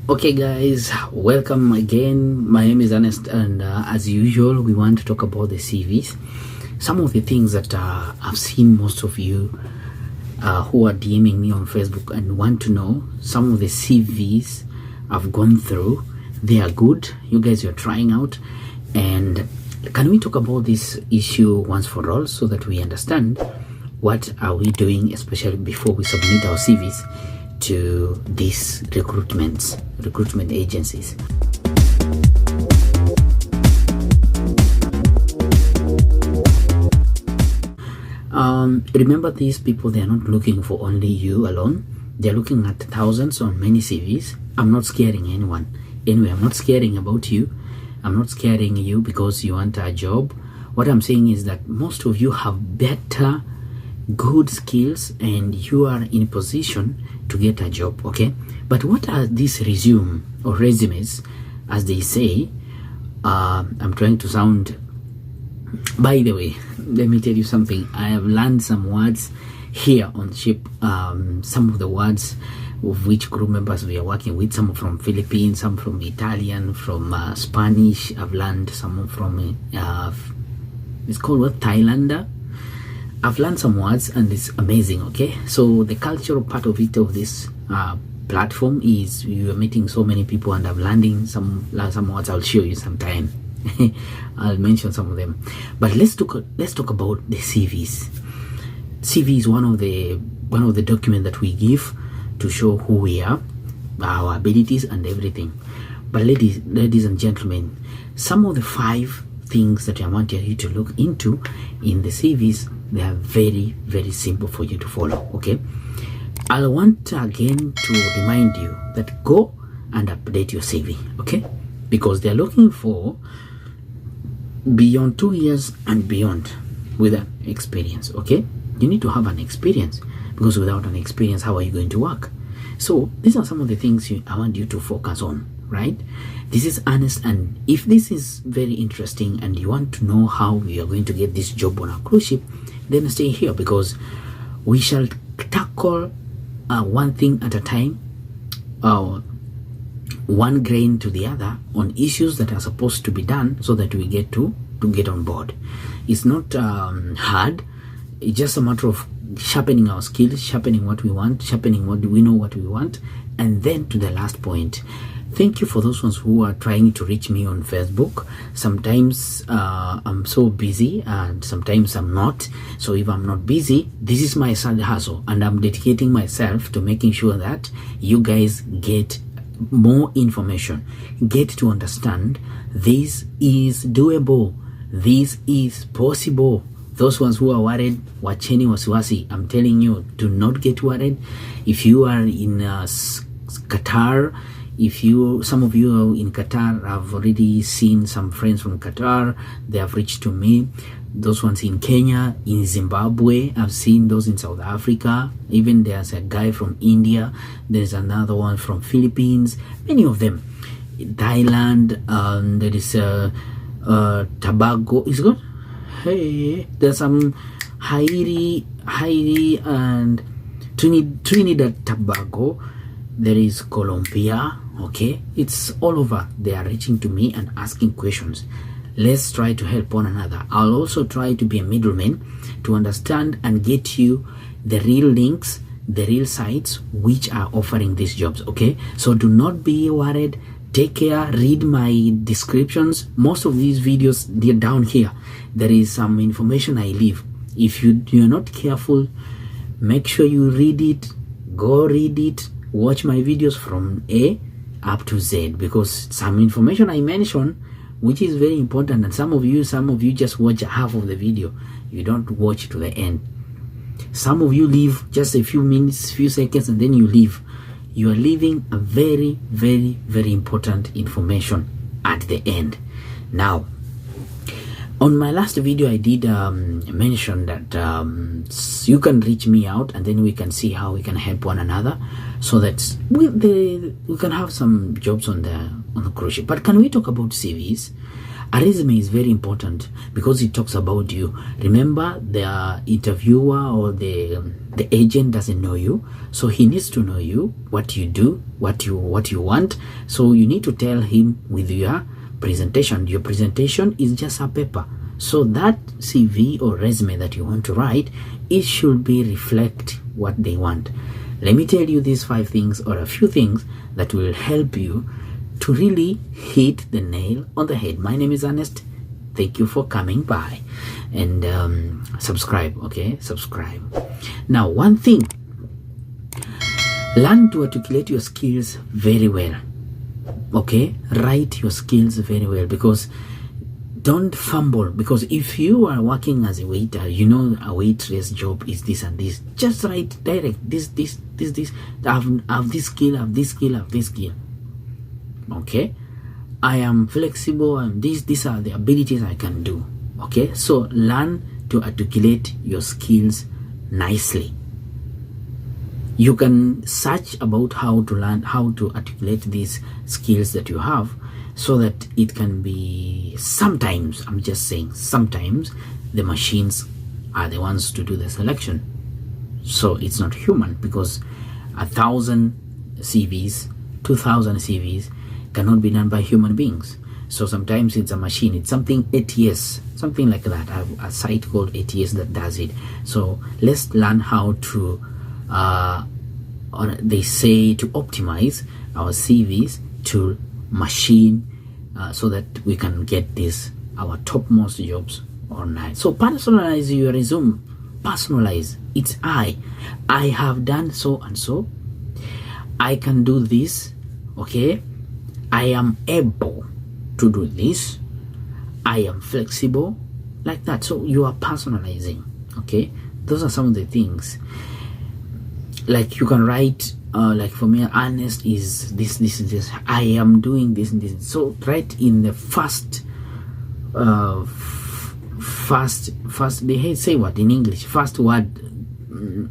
Okay guys, welcome again. My name is Arnest, and as usual we want to talk about the CVs. Some of the things that I've seen most of you who are DMing me on Facebook and want to know some of the CVs I've gone through. They are good. You guys are trying out, and can we talk about this issue once for all so that we understand what are we doing, especially before we submit our CVs to these recruitment agencies. Remember, these people, they are not looking for only you alone. They're looking at thousands or many CVs. I'm not scaring anyone. Anyway, I'm not scaring about you. I'm not scaring you because you want a job. What I'm saying is that most of you have better, good skills, and you are in a position to get a job, okay? But what are these resumes, as they say? I'm trying to sound... By the way, let me tell you something. I have learned some words here on the ship. Some of the words of which crew members we are working with, some from Philippines, some from Italian, from Spanish. I've learned some from it's called what, Thailander. I've learned some words and it's amazing, okay? So the cultural part of it, of this platform, is you are meeting so many people, and I'm learning some words. I'll show you sometime. I'll mention some of them. But let's talk about the CVs. CV is one of the documents that we give to show who we are, our abilities and everything. But ladies and gentlemen, some of the 5 things that I want you to look into in the CVs, they are very, very simple for you to follow, okay? I want again to remind you that go and update your CV, okay? Because they're looking for beyond 2 years and beyond with an experience, okay? You need to have an experience, because without an experience, how are you going to work? So these are some of the things I want you to focus on, right? This is Arnest, and if this is very interesting and you want to know how we are going to get this job on a cruise ship, then stay here, because we shall tackle one thing at a time, one grain to the other, on issues that are supposed to be done so that we get to get on board. It's not hard. It's just a matter of sharpening our skills, sharpening what we want, sharpening what we know what we want. And then to the last point, thank you for those ones who are trying to reach me on Facebook. Sometimes I'm so busy and sometimes I'm not. So if I'm not busy, this is my side hustle, and I'm dedicating myself to making sure that you guys get more information, get to understand this is doable, this is possible. Those ones who are worried, wacheni wasiwasi. I'm telling you, do not get worried. If you are in Qatar, some of you are in Qatar, I've already seen some friends from Qatar. They have reached to me. Those ones in Kenya, in Zimbabwe, I've seen those in South Africa. Even there's a guy from India. There's another one from Philippines. Many of them. Thailand. There is Tobago. Is it good? Hey, there's some Haiti and Trinidad Tobago. There is Colombia. Okay, it's all over. They are reaching to me and asking questions. Let's try to help one another. I'll also try to be a middleman to understand and get you the real links, the real sites which are offering these jobs, okay? So do not be worried. Take care. Read my descriptions. Most of these videos, they're down here. There is some information I leave. If you're not careful, make sure you read it. Go read it. Watch my videos from A up to Z, because some information I mention, which is very important, and some of you just watch half of the video. You don't watch to the end. Some of you leave just a few minutes, few seconds, and then you leave. You are leaving a very, very, very important information at the end. Now, on my last video, I did mention that you can reach me out, and then we can see how we can help one another, so that we can have some jobs on the cruise ship. But can we talk about CVs? A resume is very important because it talks about you. Remember, the interviewer or the agent doesn't know you, so he needs to know you, what you do, what you want. So you need to tell him with your presentation. Your presentation is just a paper. So that CV or resume that you want to write, it should be reflect what they want. Let me tell you these 5 things or a few things that will help you to really hit the nail on the head. My name is Arnest. Thank you for coming by, and subscribe. Okay, subscribe. Now, one thing, learn to articulate your skills very well. Okay, write your skills very well, because don't fumble. Because if you are working as a waiter, you know a waitress job is this and this, just write direct this. I have this skill, I have this skill, I have this skill. Okay, I am flexible, and these are the abilities I can do. Okay, so learn to articulate your skills nicely. You can search about how to learn how to articulate these skills that you have, so that it can be, sometimes, I'm just saying, sometimes the machines are the ones to do the selection. So it's not human, because 1,000 CVs, 2,000 CVs cannot be done by human beings. So sometimes it's a machine, it's something ATS, something like that. I have a site called ATS that does it. So let's learn how to, they say, to optimize our CVs to machine, so that we can get this, our topmost jobs online. So personalize your resume. Personalize. It's I have done so and so. I can do this. Okay, I am able to do this. I am flexible, like that. So you are personalizing. Okay, those are some of the things. Like you can write, like for me, Arnest is this. I am doing this and this. So write in the first. They say what in English? First word.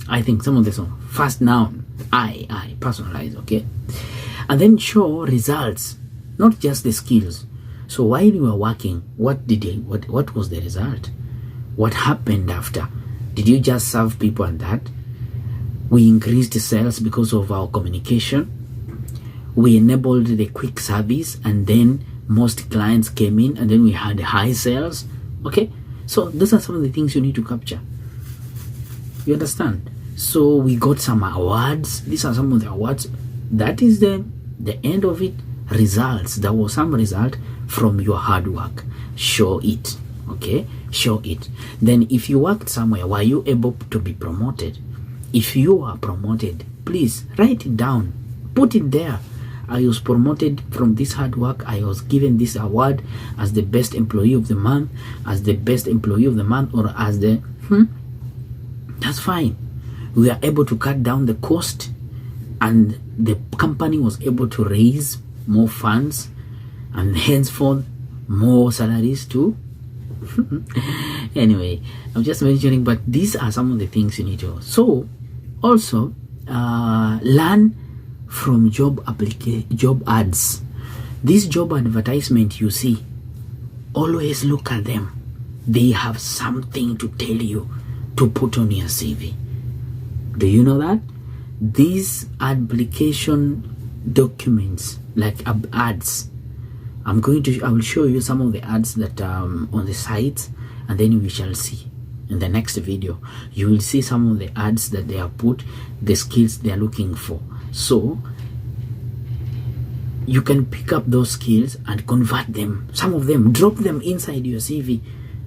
I think some of this one. First noun. I personalize. Okay, and then show results, not just the skills. So while you are working, what was the result? What happened after? Did you just serve people and that? We increased the sales because of our communication. We enabled the quick service, and then most clients came in, and then we had high sales. Okay, so those are some of the things you need to capture. You understand? So we got some awards. These are some of the awards. That is the end of it. Results. There was some result from your hard work. Show it. Okay, show it. Then if you worked somewhere, were you able to be promoted? If you are promoted, please write it down, put it there. I was promoted from this hard work. I was given this award as the best employee of the month, as the best employee of the month, or as the that's fine. We are able to cut down the cost, and the company was able to raise more funds, and henceforth more salaries too. Anyway, I'm just mentioning, but these are some of the things you need to. So also learn from job ads. This job advertisement you see, always look at them. They have something to tell you to put on your CV. Do you know that? These application documents, like ads, I will show you some of the ads that are on the sites, and then we shall see in the next video. You will see some of the ads that they have put, the skills they are looking for. So you can pick up those skills and convert them. Some of them, drop them inside your CV.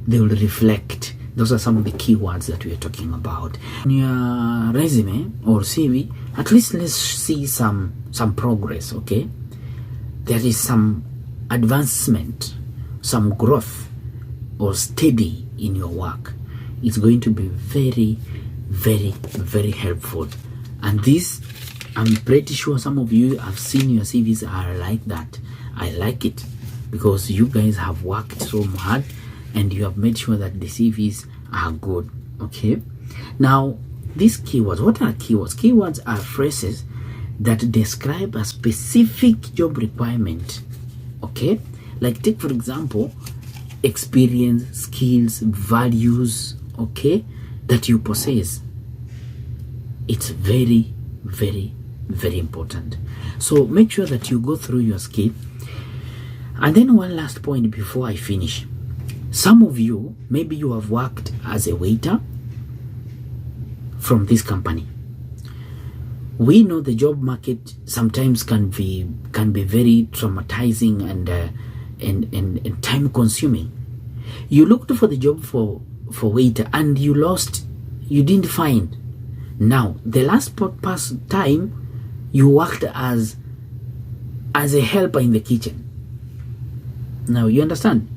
They will reflect. Those are some of the keywords that we are talking about. In your resume or CV, at least let's see some progress. Okay, there is some advancement, some growth, or steady in your work. It's going to be very, very, very helpful. And this, I'm pretty sure some of you have seen your CVs are like that. I like it because you guys have worked so hard and you have made sure that the CVs are good. Okay, now these keywords, what are keywords? Keywords are phrases that describe a specific job requirement. Okay, like take for example, experience, skills, values, okay, that you possess. It's very, very, very important. So make sure that you go through your skill. And then one last point before I finish. Some of you, maybe you have worked as a waiter from this company. We know the job market sometimes can be very traumatizing and time consuming. You looked for the job for waiter and you didn't find. Now the last past time you worked as a helper in the kitchen. Now you understand?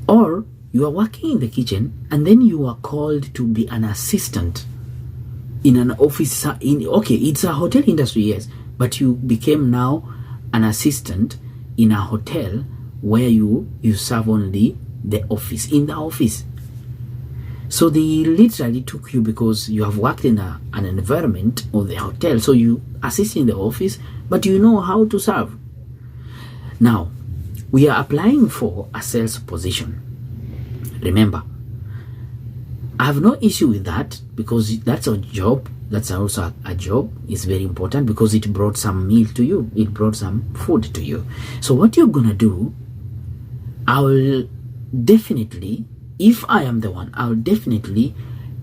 Or you are working in the kitchen and then you are called to be an assistant in an office. Okay, it's a hotel industry, yes, but you became now an assistant in a hotel where you serve only the office, in the office. So they literally took you because you have worked in an environment of the hotel, so you assist in the office, but you know how to serve. Now we are applying for a sales position. Remember, I have no issue with that because that's a job. That's also a job. It's very important because it brought some meal to you. It brought some food to you. So what you're gonna do, I will definitely, if I am the one, I'll definitely,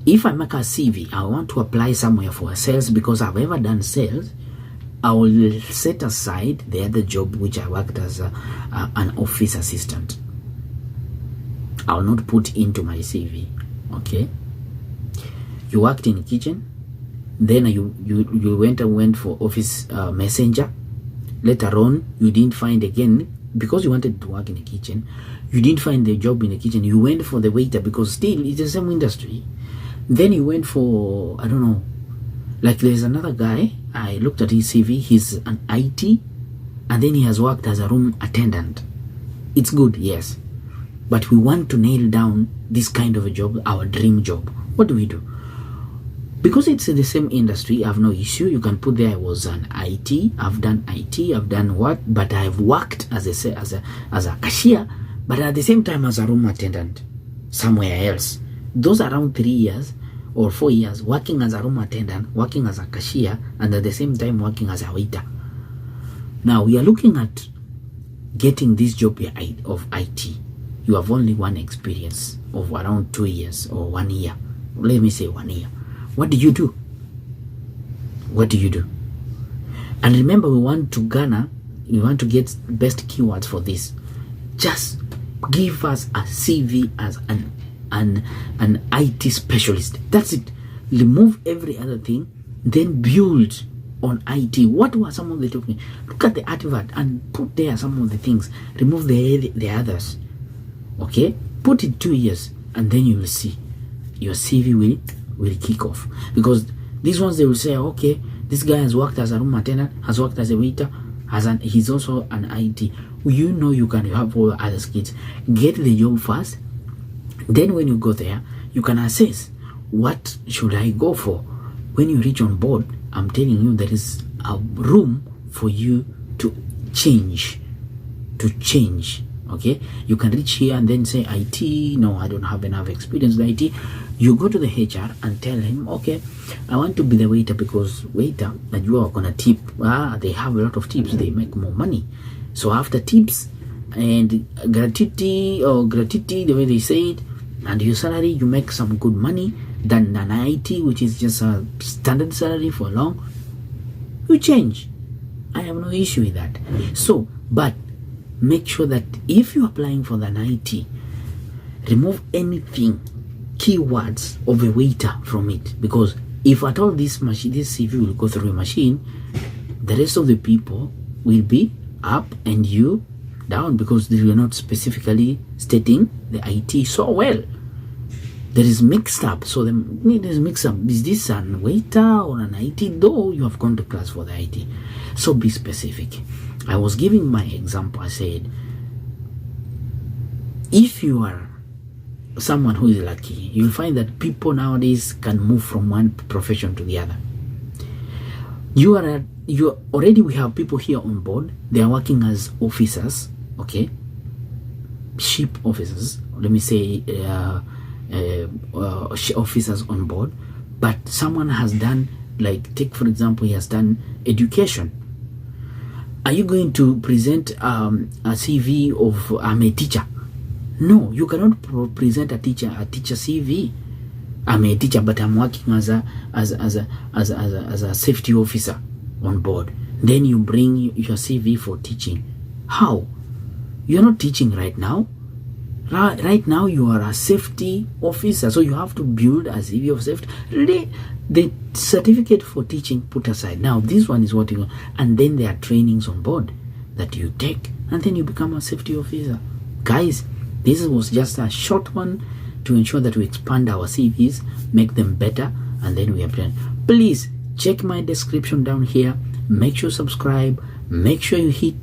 if I make a CV, I want to apply somewhere for a sales because I've ever done sales. I will set aside the other job which I worked as an office assistant. I will not put into my CV. Okay, you worked in the kitchen, then you went for office messenger. Later on you didn't find again because you wanted to work in the kitchen. You didn't find the job in the kitchen. You went for the waiter because still it's the same industry. Then you went for, I don't know, like there's another guy, I looked at his CV, he's an IT and then he has worked as a room attendant. It's good, yes, but we want to nail down this kind of a job, our dream job. What do we do? Because it's in the same industry, I have no issue. You can put there I was an IT, I've done IT, I've done what, but I've worked as a cashier, but at the same time as a room attendant somewhere else. Those around 3 years or 4 years working as a room attendant, working as a cashier, and at the same time working as a waiter. Now we are looking at getting this job of IT. You have only one experience of around 2 years or 1 year. Let me say 1 year. What do you do? What do you do? And remember, we want to garner, we want to get best keywords for this. Just give us a CV as an IT specialist. That's it. Remove every other thing, then build on IT. What were some of the talking? Look at the advert and put there some of the things. Remove the others. Okay, put it 2 years and then you will see your CV will kick off. Because these ones, they will say, okay, this guy has worked as a room attendant, has worked as a waiter, he's also an IT. You know you can have all the other skills. Get the job first, then when you go there you can assess what should I go for. When you reach on board, I'm telling you there is a room for you to change. Okay, you can reach here and then say IT, no, I don't have enough experience in IT. You go to the HR and tell him, okay, I want to be the waiter because waiter that you are gonna tip, they have a lot of tips, they make more money. So after tips and gratuity, the way they say it, and your salary, you make some good money than an IT, which is just a standard salary for long. You change. I have no issue with that. So, but make sure that if you're applying for an IT, remove anything, keywords of a waiter from it. Because if at all this CV will go through a machine, the rest of the people will be up and you down because they were not specifically stating the IT so well. There is mixed up. So there's mixed up. Is this a waiter or an IT? Though you have gone to class for the IT. So be specific. I was giving my example. I said, if you are someone who is lucky, you'll find that people nowadays can move from one profession to the other. We have people here on board. They are working as officers. Okay, ship officers, let me say officers on board, but someone has done, like, take for example, he has done education. Are you going to present a CV of I'm a teacher? No, you cannot present a teacher CV. I'm a teacher, but I'm working as a safety officer on board. Then you bring your CV for teaching. How? You're not teaching right now. Right now you are a safety officer, so you have to build a CV of safety. The certificate for teaching put aside. Now this one is what you, and then there are trainings on board that you take, and then you become a safety officer. Guys, this was just a short one to ensure that we expand our CVs, make them better, and then we have done. Please check my description down here. Make sure you subscribe. Make sure you hit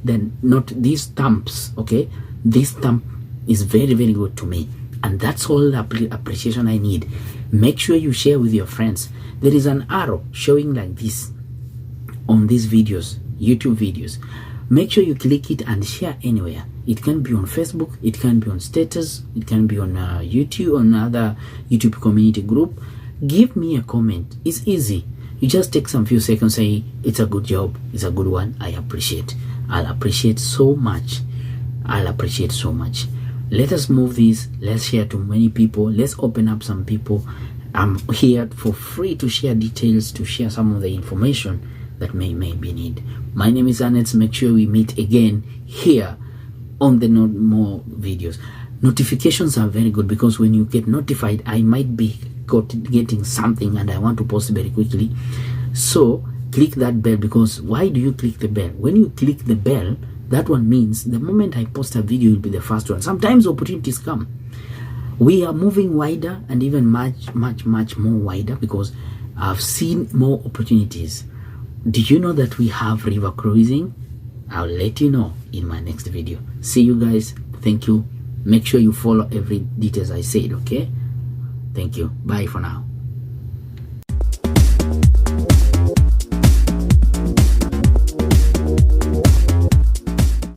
these thumbs. Okay, this thumb is very, very good to me, and that's all the appreciation I need. Make sure you share with your friends. There is an arrow showing like this on these videos, YouTube videos. Make sure you click it and share anywhere. It can be on Facebook, it can be on status, it can be on YouTube, on other YouTube community group. Give me a comment. It's easy. You just take some few seconds, say it's a good job, it's a good one, I appreciate. I'll appreciate so much. I'll appreciate so much. Let us move this. Let's share to many people. Let's open up some people. I'm here for free to share details, to share some of the information that may be need. My name is Arnest. Make sure we meet again here on the more videos. Notifications are very good, because when you get notified, I might be getting something and I want to post it very quickly. So click that bell, because why do you click the bell? When you click the bell, that one means the moment I post a video, you'll be the first one. Sometimes opportunities come. We are moving wider, and even much more wider, because I've seen more opportunities. Did you know that we have river cruising? I'll let you know in my next video. See you guys. Thank you. Make sure you follow every details I said, okay? Thank you. Bye for now.